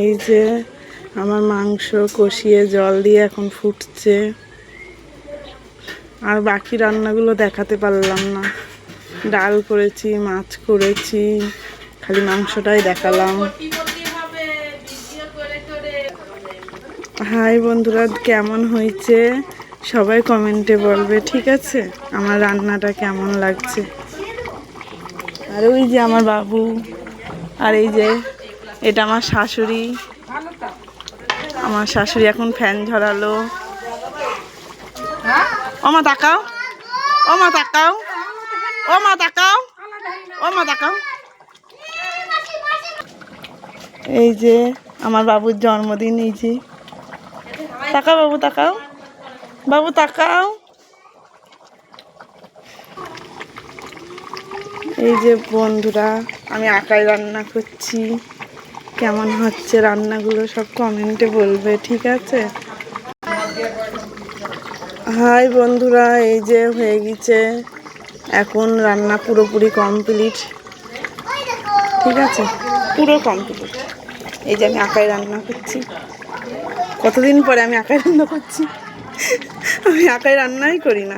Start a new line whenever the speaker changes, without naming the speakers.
এই যে আমার মাংস কষিয়ে জল দিয়ে এখন ফুটছে। আর বাকি রান্নাগুলো দেখাতে পারলাম না। ডাল করেছি, মাছ করেছি, খালি মাংসটাই দেখালাম। হাই বন্ধুরা, কেমন হয়েছে সবাই কমেন্টে বলবে, ঠিক আছে? আমার রান্নাটা কেমন লাগছে। আর ওই যে আমার বাবু, আর এই যে এটা আমার শাশুড়ি। আমার শাশুড়ি এখন ফ্যান ঝরালো। ও মা তাকাও, ও মা তাকাও, ও মা তাকাও, ও মা তাকাও। এই যে আমার বাবুর জন্মদিন। এই যে তাকাও বাবু, তাকাও বাবু, তাকাও। এই যে বন্ধুরা, আমি একাই রান্না করছি। কেমন হচ্ছে রান্নাগুলো সব কমেন্টে বলবে, ঠিক আছে? হাই বন্ধুরা, এই যে হয়ে গেছে এখন রান্না পুরোপুরি কমপ্লিট, ঠিক আছে? পুরো কমপ্লিট। এই যে আমি একাই রান্না করছি। কতদিন পরে আমি একাই রান্না করছি। আমি একাই রান্নাই করি না।